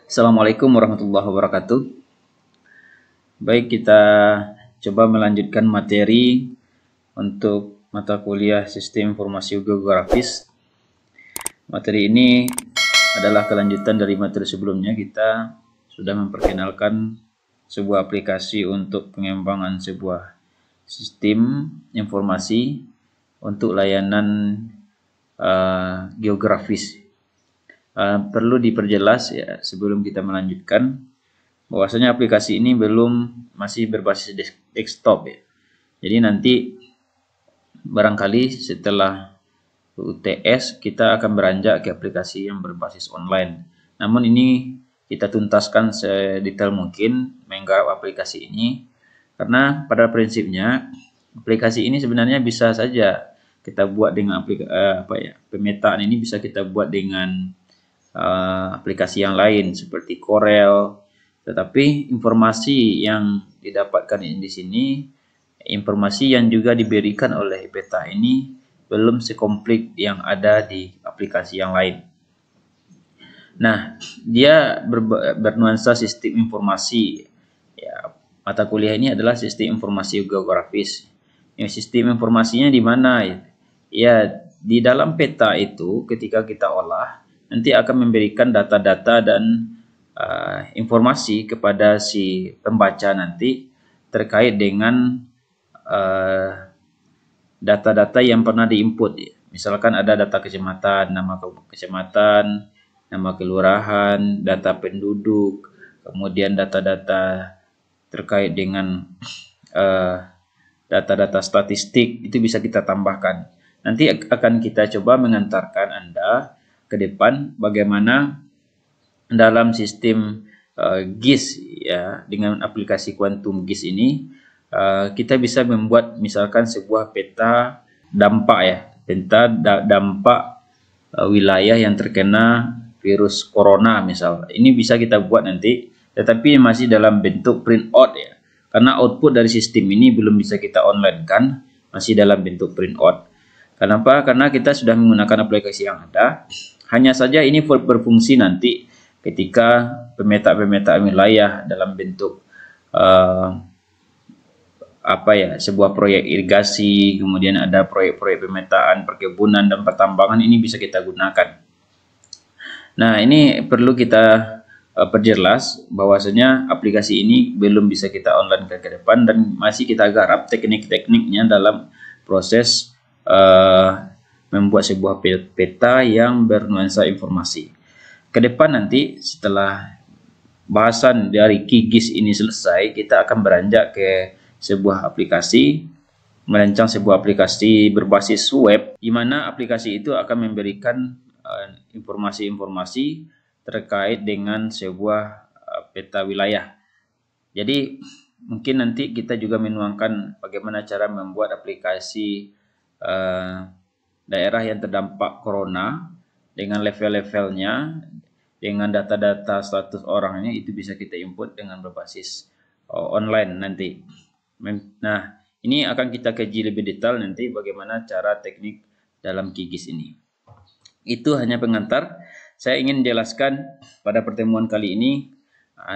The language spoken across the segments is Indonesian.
Assalamualaikum warahmatullahi wabarakatuh. Baik, kita coba melanjutkan materi untuk mata kuliah Sistem Informasi Geografis. Materi ini adalah kelanjutan dari materi sebelumnya. Kita sudah memperkenalkan sebuah aplikasi untuk pengembangan sebuah sistem informasi untuk layanan geografis. Perlu diperjelas ya sebelum kita melanjutkan bahwasanya aplikasi ini masih berbasis desktop ya. Jadi nanti barangkali setelah UTS kita akan beranjak ke aplikasi yang berbasis online. Namun ini kita tuntaskan sedetail mungkin menggarap aplikasi ini karena pada prinsipnya aplikasi ini sebenarnya bisa saja kita buat dengan pemetaan ini bisa kita buat dengan aplikasi yang lain seperti Corel, tetapi informasi yang didapatkan di sini, informasi yang juga diberikan oleh peta ini belum sekomplit yang ada di aplikasi yang lain. Nah, dia bernuansa sistem informasi. Ya, mata kuliah ini adalah sistem informasi geografis. Ya, sistem informasinya di mana? Ya, di dalam peta itu ketika kita olah nanti akan memberikan data-data dan informasi kepada si pembaca nanti terkait dengan data-data yang pernah diinput. Misalkan ada data kecamatan, nama kecamatan, nama kelurahan, data penduduk, kemudian data-data terkait dengan data-data statistik itu bisa kita tambahkan. Nanti akan kita coba mengantarkan Anda ke depan bagaimana dalam sistem GIS ya, dengan aplikasi Quantum GIS ini kita bisa membuat misalkan sebuah peta dampak ya, peta dampak wilayah yang terkena virus corona misal. Ini bisa kita buat nanti, tetapi masih dalam bentuk print out ya. Karena output dari sistem ini belum bisa kita online kan, masih dalam bentuk print out. Kenapa? Karena kita sudah menggunakan aplikasi yang ada. Hanya saja ini berfungsi nanti ketika pemetaan wilayah dalam bentuk sebuah proyek irigasi, kemudian ada proyek-proyek pemetaan perkebunan dan pertambangan, ini bisa kita gunakan. Nah, ini perlu kita perjelas bahwasanya aplikasi ini belum bisa kita online ke depan dan masih kita garap teknik-tekniknya dalam proses membuat sebuah peta yang bernuansa informasi. Ke depan nanti setelah bahasan dari QGIS ini selesai, kita akan beranjak ke sebuah aplikasi, merancang sebuah aplikasi berbasis web, di mana aplikasi itu akan memberikan informasi-informasi terkait dengan sebuah peta wilayah. Jadi mungkin nanti kita juga menuangkan bagaimana cara membuat aplikasi daerah yang terdampak corona dengan level-levelnya, dengan data-data status orangnya itu bisa kita input dengan berbasis online nanti. Nah, ini akan kita kaji lebih detail nanti bagaimana cara teknik dalam QGIS ini. Itu hanya pengantar. Saya ingin jelaskan pada pertemuan kali ini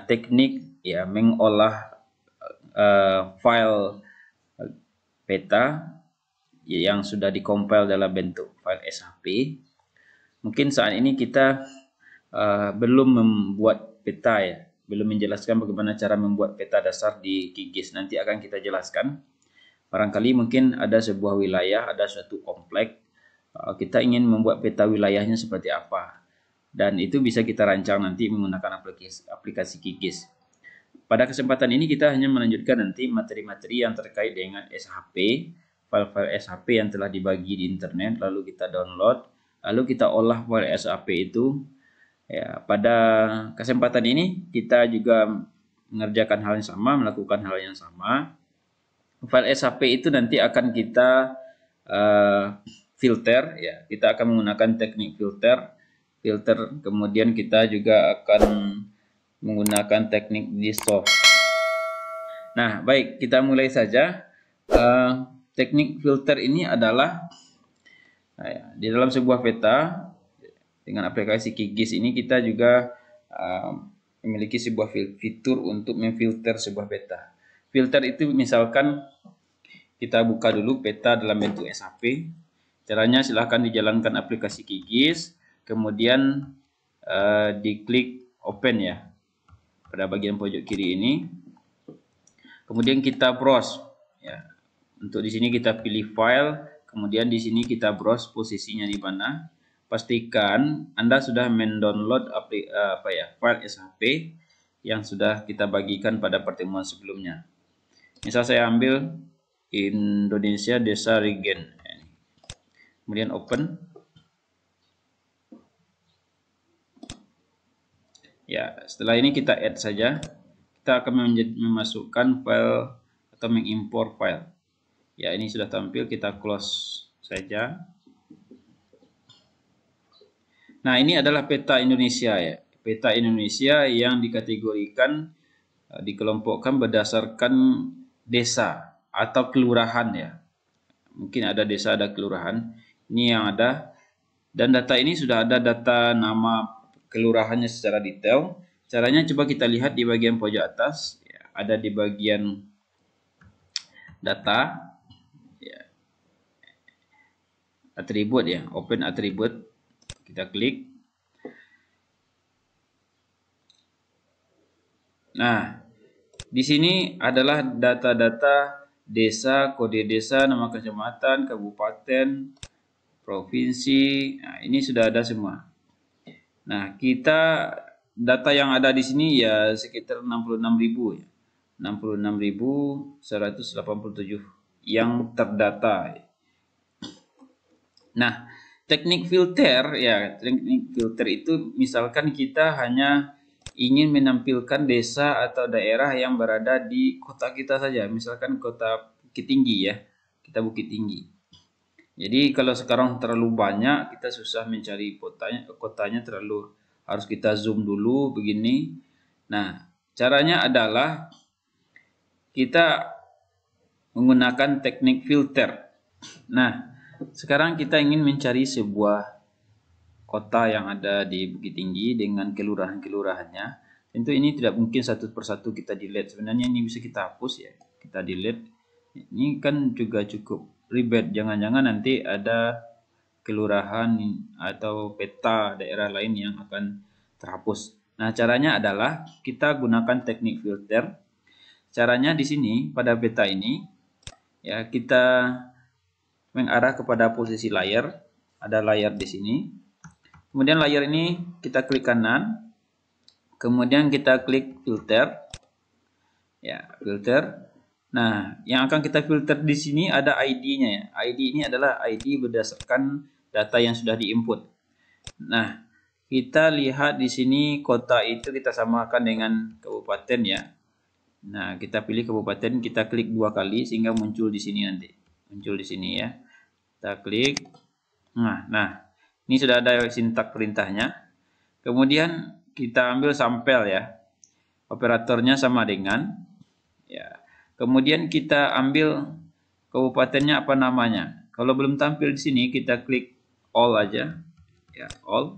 teknik ya mengolah file peta yang sudah dikompil dalam bentuk file SHP. Mungkin saat ini kita belum membuat peta ya, belum menjelaskan bagaimana cara membuat peta dasar di QGIS. Nanti akan kita jelaskan. Barangkali mungkin ada sebuah wilayah, ada suatu komplek, kita ingin membuat peta wilayahnya seperti apa. Dan itu bisa kita rancang nanti menggunakan aplikasi QGIS. Pada kesempatan ini kita hanya melanjutkan nanti materi-materi yang terkait dengan SHP, file-file SHP yang telah dibagi di internet, lalu kita download, lalu kita olah file SHP itu. Ya, pada kesempatan ini kita juga mengerjakan hal yang sama, melakukan hal yang sama. File SHP itu nanti akan kita filter, ya, kita akan menggunakan teknik filter. Kemudian kita juga akan menggunakan teknik dissolve. Nah, baik, kita mulai saja. Teknik filter ini adalah di dalam sebuah peta dengan aplikasi QGIS ini kita juga memiliki sebuah fitur untuk memfilter sebuah peta. Filter itu misalkan kita buka dulu peta dalam bentuk SHP. Caranya silahkan dijalankan aplikasi QGIS, kemudian diklik open ya pada bagian pojok kiri ini. Kemudian kita browse ya. Untuk di sini kita pilih file, kemudian di sini kita browse posisinya di mana. Pastikan Anda sudah mendownload file SHP yang sudah kita bagikan pada pertemuan sebelumnya. Misal saya ambil Indonesia Desa Regen. Kemudian open. Ya, setelah ini kita add saja. Kita akan memasukkan file atau mengimpor file. Ya, ini sudah tampil, kita close saja. Nah, ini adalah peta Indonesia ya. Peta Indonesia yang dikategorikan, dikelompokkan berdasarkan desa atau kelurahan ya. Mungkin ada desa, ada kelurahan. Ini yang ada. Dan data ini sudah ada data nama kelurahannya secara detail. Caranya coba kita lihat di bagian pojok atas. Ya, ada di bagian data. Ya. Atribut ya, open atribut. Kita klik. Nah, di sini adalah data-data desa, kode desa, nama kecamatan, kabupaten, provinsi. Nah, ini sudah ada semua. Nah, data yang ada di sini ya sekitar 66.000 ya. 66.187 yang terdata. Nah, teknik filter itu misalkan kita hanya ingin menampilkan desa atau daerah yang berada di kota kita saja, misalkan kota Bukit Tinggi ya, kita Bukit Tinggi. Jadi kalau sekarang terlalu banyak, kita susah mencari kotanya terlalu harus kita zoom dulu begini. Nah, caranya adalah kita menggunakan teknik filter. Nah, sekarang kita ingin mencari sebuah kota yang ada di Bukit Tinggi dengan kelurahan-kelurahannya. Tentu ini tidak mungkin satu persatu kita delete. Sebenarnya ini bisa kita hapus ya. Kita delete. Ini kan juga cukup ribet. Jangan-jangan nanti ada kelurahan atau peta daerah lain yang akan terhapus. Nah, caranya adalah kita gunakan teknik filter. Caranya di sini pada peta ini ya kita mengarah kepada posisi layar. Ada layar di sini. Kemudian layar ini kita klik kanan. Kemudian kita klik filter. Ya, filter. Nah, yang akan kita filter di sini ada ID-nya ya. ID ini adalah ID berdasarkan data yang sudah diinput. Nah, kita lihat di sini kota itu kita samakan dengan kabupaten ya. Nah, kita pilih kabupaten, kita klik 2 kali sehingga muncul di sini nanti. Muncul di sini ya. Kita klik. Nah, ini sudah ada sintak perintahnya. Kemudian kita ambil sampel ya. Operatornya sama dengan ya. Kemudian kita ambil kabupatennya apa namanya. Kalau belum tampil di sini kita klik all aja. Ya, all.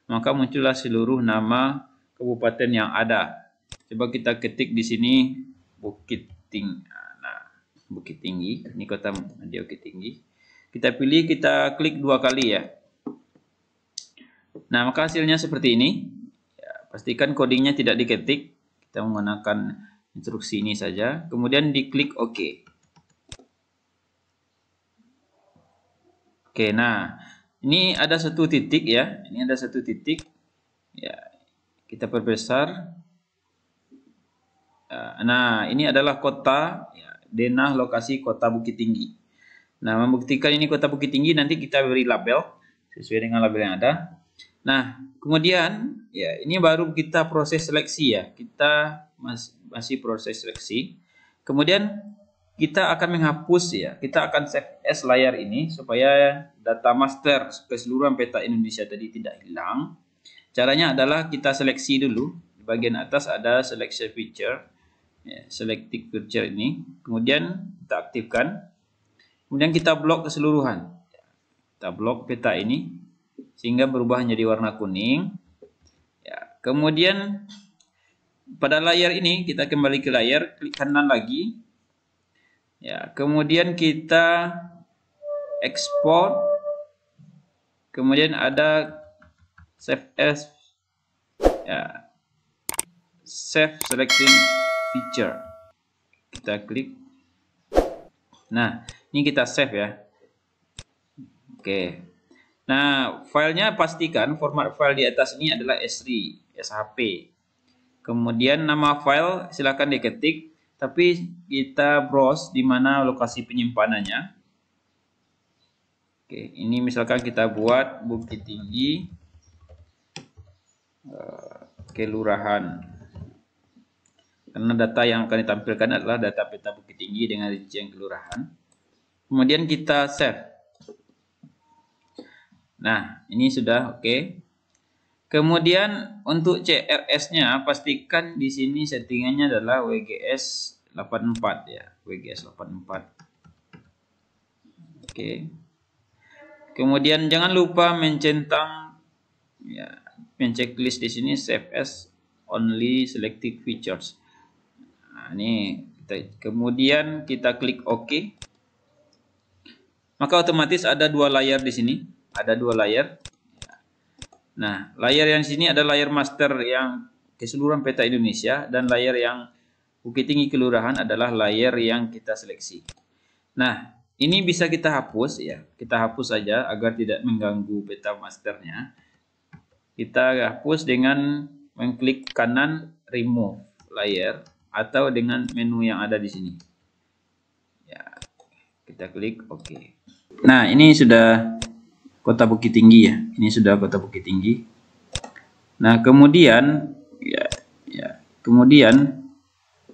Maka muncullah seluruh nama kabupaten yang ada. Coba kita ketik di sini Bukit Tinggi. Nah, Bukit Tinggi. Ini kota Bukit Tinggi. Kita pilih, kita klik 2 kali ya. Nah, maka hasilnya seperti ini. Ya, pastikan codingnya tidak diketik. Kita menggunakan instruksi ini saja. Kemudian diklik OK. Oke, nah ini ada satu titik ya. Ini ada satu titik. Ya, kita perbesar. Nah, ini adalah kota ya, denah lokasi kota Bukit Tinggi. Nah, membuktikan ini kota Bukit Tinggi nanti kita beri label sesuai dengan label yang ada. Nah, kemudian ya ini baru kita proses seleksi ya. Kita masih proses seleksi. Kemudian kita akan menghapus ya. Kita akan save as layar ini supaya data master keseluruhan peta Indonesia tadi tidak hilang. Caranya adalah kita seleksi dulu. Di bagian atas ada selection feature. Ya, selected feature ini. Kemudian kita aktifkan. Kemudian kita blok keseluruhan. Kita blok peta ini sehingga berubah menjadi warna kuning. Ya, kemudian pada layar ini kita kembali ke layar, klik kanan lagi. Ya, kemudian kita export. Kemudian ada save as, ya, save selecting feature. Kita klik. Nah, ini kita save ya. Oke. Nah, filenya pastikan format file di atas ini adalah S3, SHP. Kemudian nama file silakan diketik, tapi kita browse di mana lokasi penyimpanannya. Oke, ini misalkan kita buat Bukit Tinggi Kelurahan. Karena data yang akan ditampilkan adalah data peta Bukit Tinggi dengan rincian kelurahan. Kemudian kita save. Nah, ini sudah oke. Kemudian untuk CRS-nya pastikan di sini settingannya adalah WGS 84 ya, WGS 84. Oke. Kemudian jangan lupa mencentang ya, checklist di sini save as only selected features. Nah, ini kemudian kita klik OK. Maka otomatis ada dua layar di sini, ada dua layar. Nah, layar yang sini ada layar master yang keseluruhan peta Indonesia, dan layar yang Bukit Tinggi Kelurahan adalah layar yang kita seleksi. Nah, ini bisa kita hapus ya, kita hapus saja agar tidak mengganggu peta masternya. Kita hapus dengan mengklik kanan remove layer atau dengan menu yang ada di sini. Ya, kita klik OK. Nah, ini sudah Kota Bukit Tinggi ya. Ini sudah Kota Bukit Tinggi. Nah, kemudian kemudian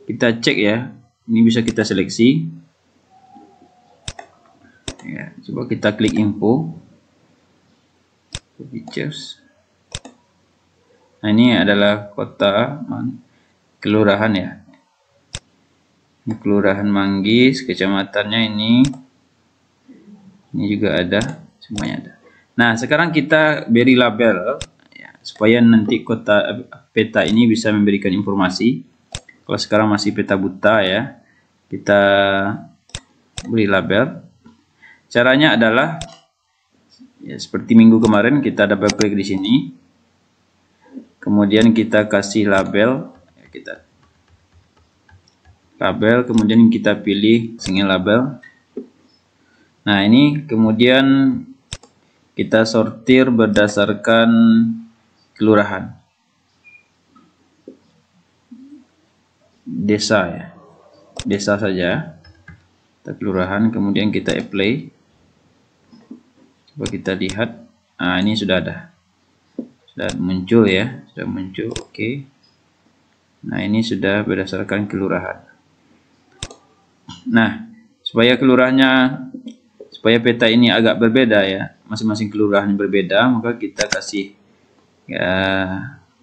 kita cek ya. Ini bisa kita seleksi. Ya, coba kita klik info, features. Nah, ini adalah kota kelurahan ya. Ini Kelurahan Manggis, kecamatannya ini juga ada, semuanya ada. Nah, sekarang kita beri label ya, supaya nanti peta ini bisa memberikan informasi. Kalau sekarang masih peta buta ya, kita beri label. Caranya adalah ya, seperti minggu kemarin kita double klik di sini. Kemudian kita kasih label, ya, kita label, kemudian kita pilih single label. Nah, ini kemudian kita sortir berdasarkan kelurahan. Desa ya. Desa saja. Kita kelurahan, kemudian kita apply. Coba kita lihat. Nah, ini sudah ada. Sudah muncul ya, sudah muncul. Oke. Nah, ini sudah berdasarkan kelurahan. Nah, supaya peta ini agak berbeda ya, masing-masing kelurahan berbeda, maka kita kasih ya,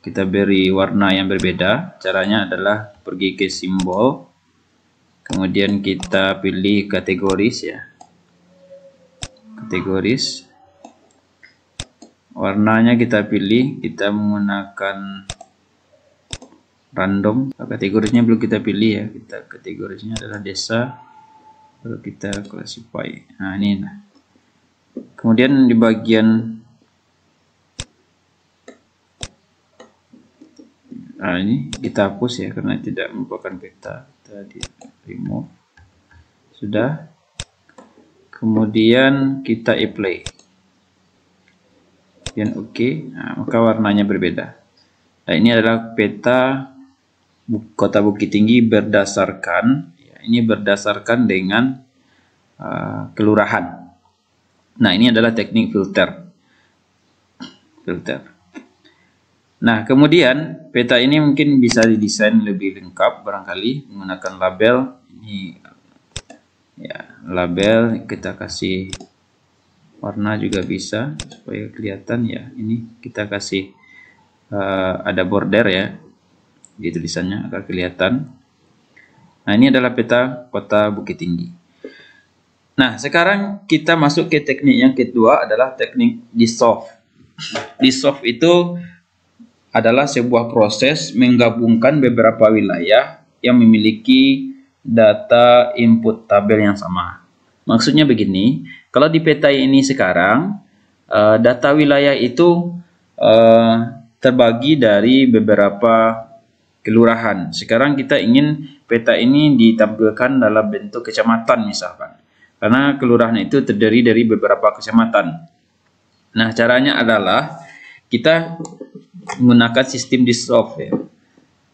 kita beri warna yang berbeda. Caranya adalah pergi ke simbol, kemudian kita pilih kategoris ya, kategoris. Warnanya kita pilih, kita menggunakan random. Kategorisnya belum kita pilih ya, kita kategorisnya adalah desa, lalu kita classify. Nah, ini. Kemudian di bagian ini kita hapus ya karena tidak merupakan peta. Kita di remove. Sudah. Kemudian kita apply. Kemudian oke. Nah, maka warnanya berbeda. Nah, ini adalah peta Kota Bukit Tinggi berdasarkan ya, ini berdasarkan dengan kelurahan. Nah, ini adalah teknik filter. Nah, kemudian peta ini mungkin bisa didesain lebih lengkap barangkali menggunakan label. Ini ya, label kita kasih warna juga bisa supaya kelihatan ya. Ini kita kasih ada border ya di tulisannya agar kelihatan. Nah, ini adalah peta Kota Bukit Tinggi. Nah, sekarang kita masuk ke teknik yang kedua adalah teknik dissolve. Dissolve itu adalah sebuah proses menggabungkan beberapa wilayah yang memiliki data input tabel yang sama. Maksudnya begini, kalau di peta ini sekarang, data wilayah itu terbagi dari beberapa kelurahan. Sekarang kita ingin peta ini ditampilkan dalam bentuk kecamatan misalkan. Karena kelurahan itu terdiri dari beberapa kecamatan. Nah, caranya adalah kita menggunakan sistem di soft ya.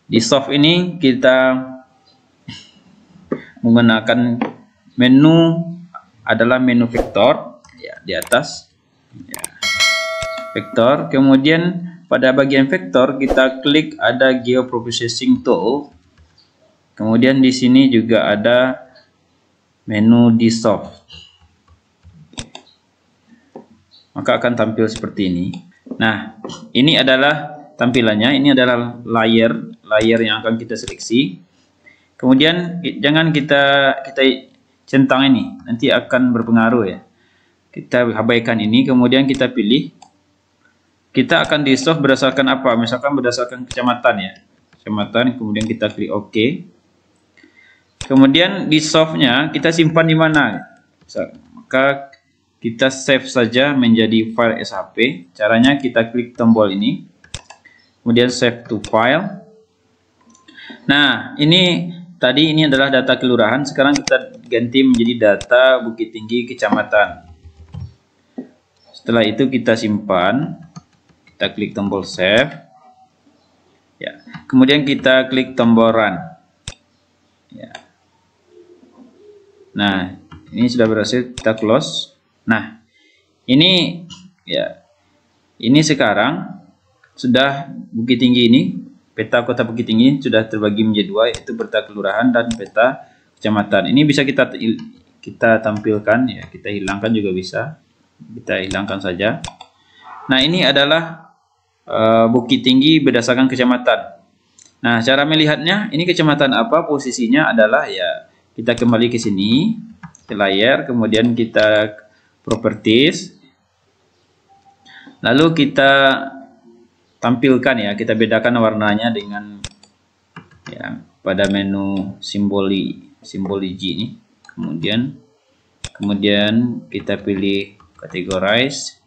Di soft ini kita menggunakan menu adalah menu vektor ya, di atas ya. Vektor, kemudian pada bagian vektor kita klik ada geoprocessing tool. Kemudian di sini juga ada menu di soft. Maka akan tampil seperti ini. Nah, ini adalah tampilannya. Ini adalah layer yang akan kita seleksi. Kemudian jangan kita centang ini, nanti akan berpengaruh ya. Kita abaikan ini, kemudian kita pilih. Kita akan di soft berdasarkan apa? Misalkan berdasarkan kecamatan ya. Kecamatan, kemudian kita klik OK. Kemudian di softnya kita simpan di mana? Maka kita save saja menjadi file SHP. Caranya kita klik tombol ini. Kemudian save to file. Nah, ini adalah data kelurahan. Sekarang kita ganti menjadi data Bukit Tinggi Kecamatan. Setelah itu kita simpan. Kita klik tombol save. Ya. Kemudian kita klik tombol run. Ya. Nah, ini sudah berhasil, kita close. Nah, ini ya. Ini sekarang sudah Bukit Tinggi ini, peta Kota Bukit Tinggi sudah terbagi menjadi dua, yaitu peta kelurahan dan peta kecamatan. Ini bisa kita tampilkan ya, kita hilangkan juga bisa. Kita hilangkan saja. Nah, ini adalah Bukit Tinggi berdasarkan kecamatan. Nah, cara melihatnya, ini kecamatan apa, posisinya adalah ya, kita kembali ke sini, ke layar, kemudian kita properties, lalu kita tampilkan ya, kita bedakan warnanya dengan ya, pada menu simbology ini. Kemudian kita pilih categorize,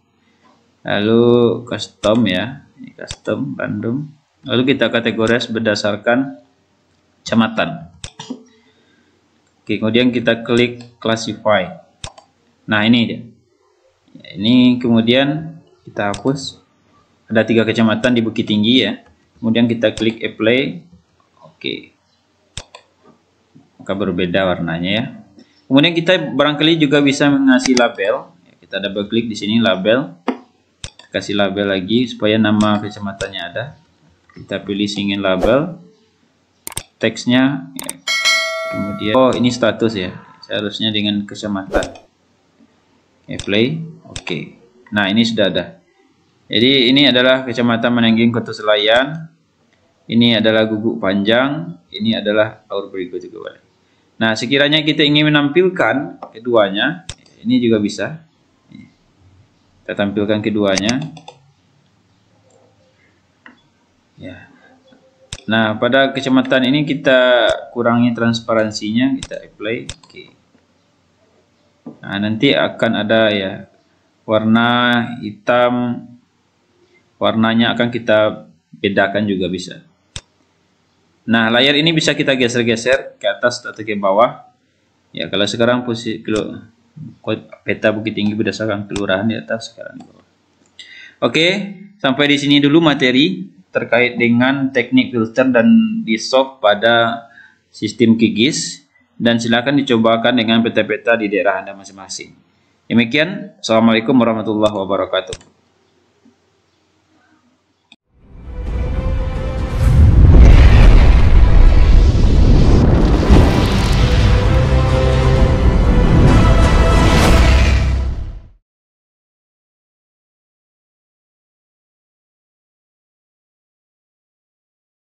lalu custom ya, ini custom random, lalu kita kategorize berdasarkan kecamatan. Oke, kemudian kita klik classify. Nah, ini dia. Ini kemudian kita hapus. Ada 3 kecamatan di Bukit Tinggi ya. Kemudian kita klik apply. Oke. Maka berbeda warnanya ya. Kemudian kita barangkali juga bisa mengasih label. Kita double klik di sini label. Kasih label lagi supaya nama kecamatannya ada. Kita pilih singin label. Teksnya ya. Kemudian ini status ya. Seharusnya dengan kecamatan. Apply. Oke. Nah, ini sudah ada. Jadi ini adalah Kecamatan Menangging Kota Selayar. Ini adalah Guguk Panjang. Ini adalah Aur Berigo juga boleh. Nah, sekiranya kita ingin menampilkan keduanya, ini juga bisa. Kita tampilkan keduanya. Ya. Nah, pada kecamatan ini kita kurangi transparansinya, kita apply. Oke. Nah, nanti akan ada ya warna hitam. Warnanya akan kita bedakan juga bisa. Nah, layar ini bisa kita geser-geser ke atas atau ke bawah. Ya, kalau sekarang posisi peta Bukit Tinggi berdasarkan kelurahan di atas, sekarang di bawah. Oke, sampai di sini dulu materi terkait dengan teknik filter dan di-soft pada sistem QGIS, dan silakan dicobakan dengan peta-peta di daerah Anda masing-masing. Demikian, Assalamualaikum warahmatullahi wabarakatuh.